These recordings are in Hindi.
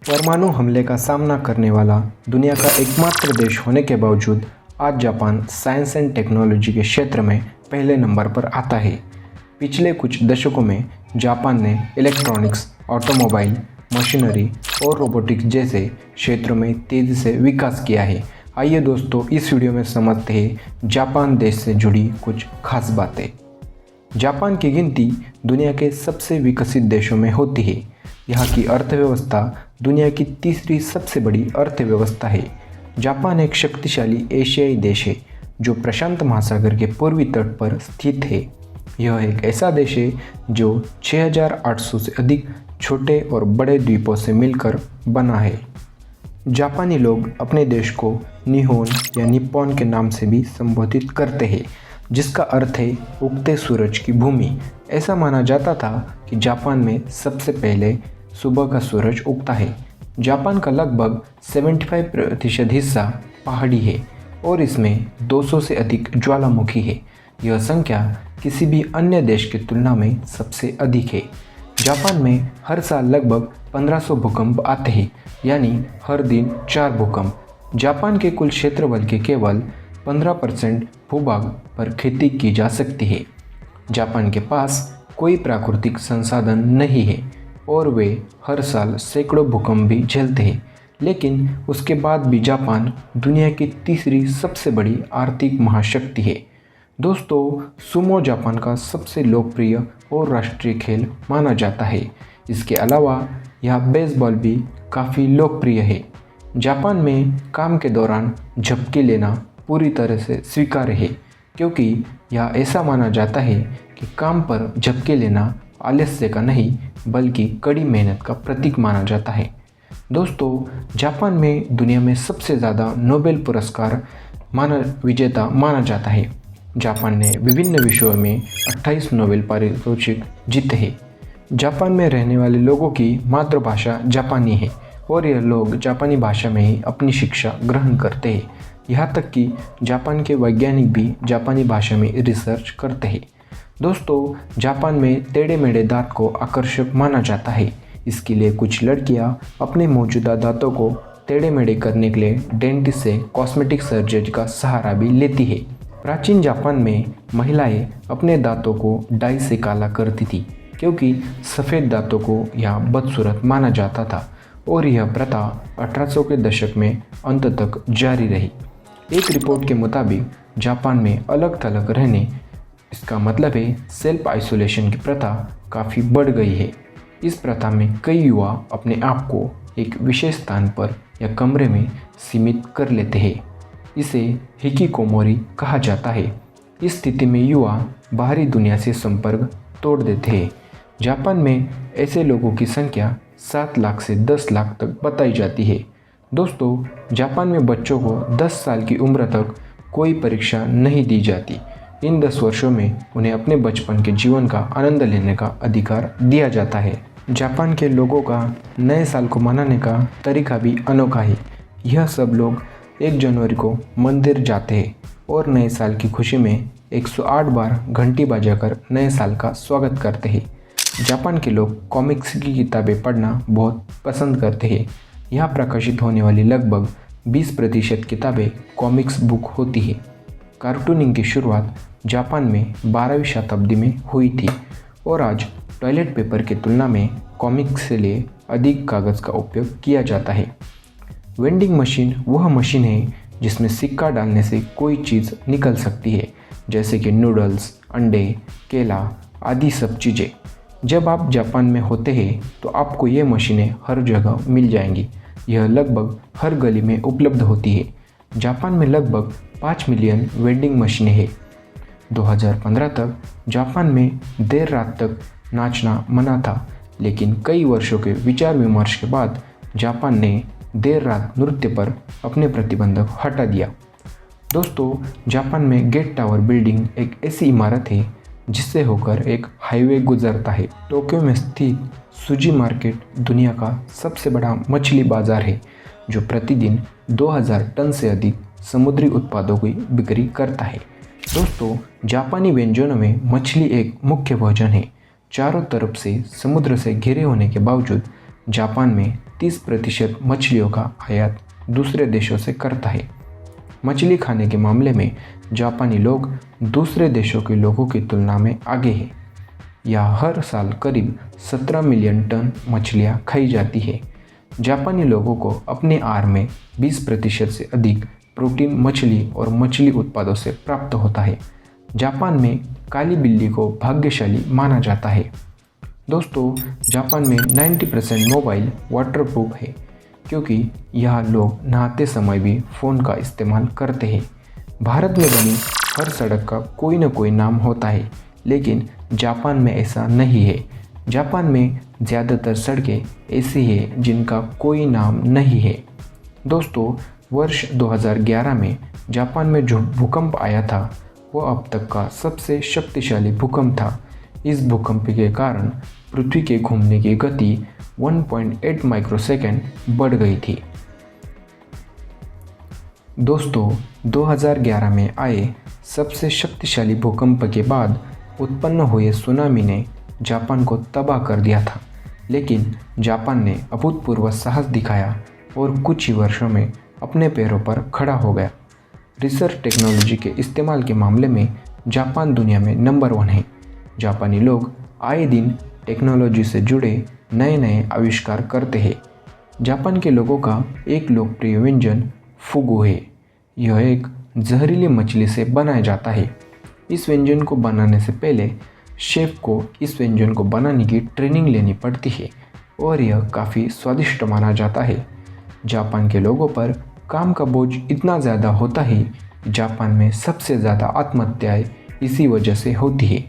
परमाणु हमले का सामना करने वाला दुनिया का एकमात्र देश होने के बावजूद आज जापान साइंस एंड टेक्नोलॉजी के क्षेत्र में पहले नंबर पर आता है। पिछले कुछ दशकों में जापान ने इलेक्ट्रॉनिक्स, ऑटोमोबाइल, मशीनरी और रोबोटिक्स जैसे क्षेत्रों में तेज़ी से विकास किया है। आइए दोस्तों, इस वीडियो में समझते हैं जापान देश से जुड़ी कुछ खास बातें। जापान की गिनती दुनिया के सबसे विकसित देशों में होती है। यहाँ की अर्थव्यवस्था दुनिया की तीसरी सबसे बड़ी अर्थव्यवस्था है। जापान एक शक्तिशाली एशियाई देश है जो प्रशांत महासागर के पूर्वी तट पर स्थित है। यह एक ऐसा देश है जो 6,800 से अधिक छोटे और बड़े द्वीपों से मिलकर बना है। जापानी लोग अपने देश को निहोन या निप्पॉन के नाम से भी संबोधित करते हैं, जिसका अर्थ है उगते सूरज की भूमि। ऐसा माना जाता था कि जापान में सबसे पहले सुबह का सूरज उगता है। जापान का लगभग 75% हिस्सा पहाड़ी है और इसमें 200 से अधिक ज्वालामुखी है। यह संख्या किसी भी अन्य देश की तुलना में सबसे अधिक है। जापान में हर साल लगभग 1500 भूकंप आते हैं, यानी हर दिन 4 भूकंप। जापान के कुल क्षेत्रफल के केवल 15% भूभाग पर खेती की जा सकती है। जापान के पास कोई प्राकृतिक संसाधन नहीं है और वे हर साल सैकड़ों भूकंप भी झेलते हैं, लेकिन उसके बाद भी जापान दुनिया की तीसरी सबसे बड़ी आर्थिक महाशक्ति है। दोस्तों, सुमो जापान का सबसे लोकप्रिय और राष्ट्रीय खेल माना जाता है। इसके अलावा यह बेसबॉल भी काफ़ी लोकप्रिय है। जापान में काम के दौरान झपकी लेना पूरी तरह से स्वीकार्य है, क्योंकि यह ऐसा माना जाता है कि काम पर झपकी लेना आलस्य का नहीं बल्कि कड़ी मेहनत का प्रतीक माना जाता है। दोस्तों, जापान में दुनिया में सबसे ज़्यादा नोबेल पुरस्कार विजेता माना जाता है। जापान ने विभिन्न विषयों में 28 नोबेल पारितोषिक जीते हैं। जापान में रहने वाले लोगों की मातृभाषा जापानी है और यह लोग जापानी भाषा में ही अपनी शिक्षा ग्रहण करते हैं। यहाँ तक कि जापान के वैज्ञानिक भी जापानी भाषा में रिसर्च करते हैं। दोस्तों, जापान में टेढ़े मेढ़े दांत को आकर्षक माना जाता है। इसके लिए कुछ लड़कियां अपने मौजूदा दांतों को टेढ़े मेढ़े करने के लिए डेंटिस्ट से कॉस्मेटिक सर्जरी का सहारा भी लेती है। प्राचीन जापान में महिलाएं अपने दांतों को डाई से काला करती थी, क्योंकि सफ़ेद दांतों को यहाँ बदसूरत माना जाता था और यह प्रथा 1800 के दशक में अंत तक जारी रही। एक रिपोर्ट के मुताबिक जापान में अलग थलग रहने, इसका मतलब है सेल्फ आइसोलेशन की प्रथा काफ़ी बढ़ गई है। इस प्रथा में कई युवा अपने आप को एक विशेष स्थान पर या कमरे में सीमित कर लेते हैं। इसे हिकिकोमोरी कहा जाता है। इस स्थिति में युवा बाहरी दुनिया से संपर्क तोड़ देते हैं। जापान में ऐसे लोगों की संख्या 7 लाख से 10 लाख तक बताई जाती है। दोस्तों, जापान में बच्चों को 10 साल की उम्र तक कोई परीक्षा नहीं दी जाती। इन 10 वर्षों में उन्हें अपने बचपन के जीवन का आनंद लेने का अधिकार दिया जाता है। जापान के लोगों का नए साल को मनाने का तरीका भी अनोखा है। यह सब लोग 1 जनवरी को मंदिर जाते हैं और नए साल की खुशी में 108 बार घंटी बजाकर नए साल का स्वागत करते हैं। जापान के लोग कॉमिक्स की किताबें पढ़ना बहुत पसंद करते हैं। यहाँ प्रकाशित होने वाली लगभग 20% किताबें कॉमिक्स बुक होती है। कार्टूनिंग की शुरुआत जापान में 12वीं शताब्दी में हुई थी और आज टॉयलेट पेपर की तुलना में कॉमिक्स से लिए अधिक कागज़ का उपयोग किया जाता है। वेंडिंग मशीन वह मशीन है जिसमें सिक्का डालने से कोई चीज़ निकल सकती है, जैसे कि नूडल्स, अंडे, केला आदि सब चीज़ें। जब आप जापान में होते हैं तो आपको ये मशीनें हर जगह मिल जाएंगी। यह लगभग हर गली में उपलब्ध होती है। जापान में लगभग 5 मिलियन वेंडिंग मशीनें हैं। 2015 तक जापान में देर रात तक नाचना मना था, लेकिन कई वर्षों के विचार विमर्श के बाद जापान ने देर रात नृत्य पर अपने प्रतिबंधक हटा दिया। दोस्तों, जापान में गेट टावर बिल्डिंग एक ऐसी इमारत है जिससे होकर एक हाईवे गुजरता है। टोक्यो में स्थित सुजी मार्केट दुनिया का सबसे बड़ा मछली बाजार है, जो प्रतिदिन 2000 टन से अधिक समुद्री उत्पादों की बिक्री करता है। दोस्तों, जापानी व्यंजनों में मछली एक मुख्य भोजन है। चारों तरफ से समुद्र से घिरे होने के बावजूद जापान में 30% मछलियों का आयात दूसरे देशों से करता है। मछली खाने के मामले में जापानी लोग दूसरे देशों के लोगों की तुलना में आगे हैं। यहाँ हर साल करीब 17 मिलियन टन मछलियाँ खाई जाती है। जापानी लोगों को अपने आहार में 20% से अधिक प्रोटीन मछली और मछली उत्पादों से प्राप्त होता है। जापान में काली बिल्ली को भाग्यशाली माना जाता है। दोस्तों, जापान में 90% मोबाइल वाटरप्रूफ है, क्योंकि यहाँ लोग नहाते समय भी फ़ोन का इस्तेमाल करते हैं। भारत में बनी हर सड़क का कोई न कोई नाम होता है, लेकिन जापान में ऐसा नहीं है। जापान में ज़्यादातर सड़कें ऐसी हैं जिनका कोई नाम नहीं है। दोस्तों, वर्ष 2011 में जापान में जो भूकंप आया था वो अब तक का सबसे शक्तिशाली भूकंप था। इस भूकंप के कारण पृथ्वी के घूमने की गति 1.8 माइक्रोसेकंड बढ़ गई थी। दोस्तों, 2011 में आए सबसे शक्तिशाली भूकंप के बाद उत्पन्न हुए सुनामी ने जापान को तबाह कर दिया था, लेकिन जापान ने अभूतपूर्व साहस दिखाया और कुछ ही वर्षों में अपने पैरों पर खड़ा हो गया। रिसर्च टेक्नोलॉजी के इस्तेमाल के मामले में जापान दुनिया में नंबर 1 है। जापानी लोग आए दिन टेक्नोलॉजी से जुड़े नए नए आविष्कार करते हैं। जापान के लोगों का एक लोकप्रिय व्यंजन फुगू है। यह एक जहरीली मछली से बनाया जाता है। इस व्यंजन को बनाने से पहले शेफ को इस व्यंजन को बनाने की ट्रेनिंग लेनी पड़ती है और यह काफ़ी स्वादिष्ट माना जाता है। जापान के लोगों पर काम का बोझ इतना ज़्यादा होता है कि जापान में सबसे ज़्यादा आत्महत्याएं इसी वजह से होती है।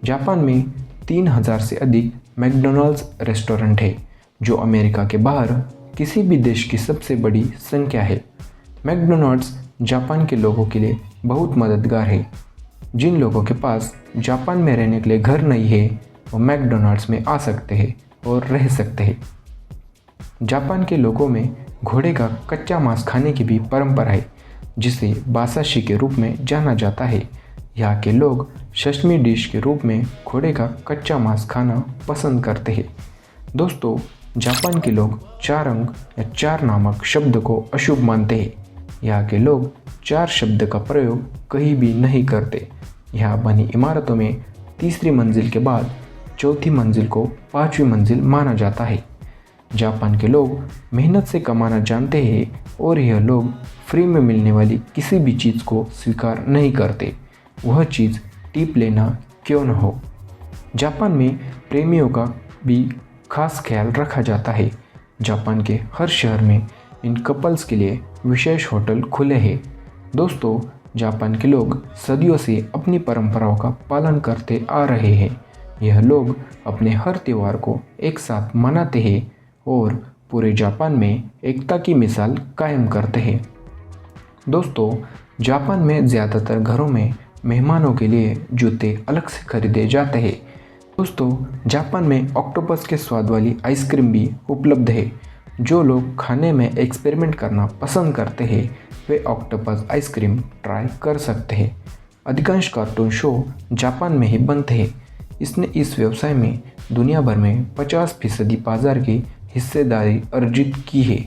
जापान में 3000 से अधिक मैकडॉनल्ड्स रेस्टोरेंट है, जो अमेरिका के बाहर किसी भी देश की सबसे बड़ी संख्या है। मैकडॉनल्ड्स जापान के लोगों के लिए बहुत मददगार है। जिन लोगों के पास जापान में रहने के लिए घर नहीं है, वो मैकडॉनल्ड्स में आ सकते हैं और रह सकते हैं। जापान के लोगों में घोड़े का कच्चा मांस खाने की भी परंपरा है, जिसे बासाशी के रूप में जाना जाता है। यहाँ के लोग सशिमी डिश के रूप में घोड़े का कच्चा मांस खाना पसंद करते हैं। दोस्तों, जापान के लोग 4 अंक या 4 नामक शब्द को अशुभ मानते हैं। यहाँ के लोग 4 शब्द का प्रयोग कहीं भी नहीं करते। यहाँ बनी इमारतों में तीसरी मंजिल के बाद चौथी मंजिल को 5वीं मंजिल माना जाता है। जापान के लोग मेहनत से कमाना जानते हैं और यह लोग फ्री में मिलने वाली किसी भी चीज़ को स्वीकार नहीं करते, वह चीज़ टिप लेना क्यों न हो। जापान में प्रेमियों का भी खास ख्याल रखा जाता है। जापान के हर शहर में इन कपल्स के लिए विशेष होटल खुले हैं। दोस्तों, जापान के लोग सदियों से अपनी परंपराओं का पालन करते आ रहे हैं। यह लोग अपने हर त्यौहार को एक साथ मनाते हैं और पूरे जापान में एकता की मिसाल कायम करते हैं। दोस्तों, जापान में ज़्यादातर घरों में मेहमानों के लिए जूते अलग से खरीदे जाते हैं। दोस्तों, जापान में ऑक्टोपस के स्वाद वाली आइसक्रीम भी उपलब्ध है। जो लोग खाने में एक्सपेरिमेंट करना पसंद करते हैं, वे ऑक्टोपस आइसक्रीम ट्राई कर सकते हैं। अधिकांश कार्टून शो जापान में ही बनते हैं। इसने इस व्यवसाय में दुनिया भर में 50% बाजार की हिस्सेदारी अर्जित की है।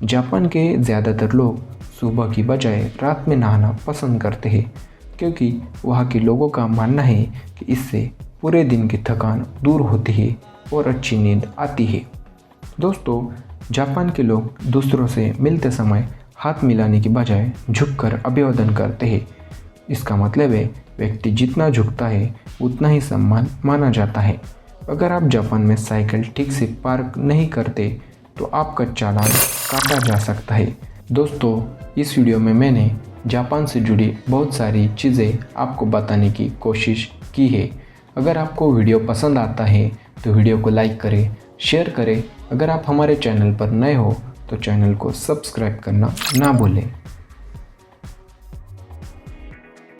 जापान के ज़्यादातर लोग सुबह की बजाय रात में नहाना पसंद करते हैं, क्योंकि वहाँ के लोगों का मानना है कि इससे पूरे दिन की थकान दूर होती है और अच्छी नींद आती है। दोस्तों, जापान के लोग दूसरों से मिलते समय हाथ मिलाने की बजाय झुककर अभिवादन करते हैं। इसका मतलब है व्यक्ति जितना झुकता है उतना ही सम्मान माना जाता है। अगर आप जापान में साइकिल ठीक से पार्क नहीं करते तो आपका चालान काटा जा सकता है। दोस्तों, इस वीडियो में मैंने जापान से जुड़ी बहुत सारी चीज़ें आपको बताने की कोशिश की है। अगर आपको वीडियो पसंद आता है तो वीडियो को लाइक करें, शेयर करें। अगर आप हमारे चैनल पर नए हो तो चैनल को सब्सक्राइब करना ना भूलें।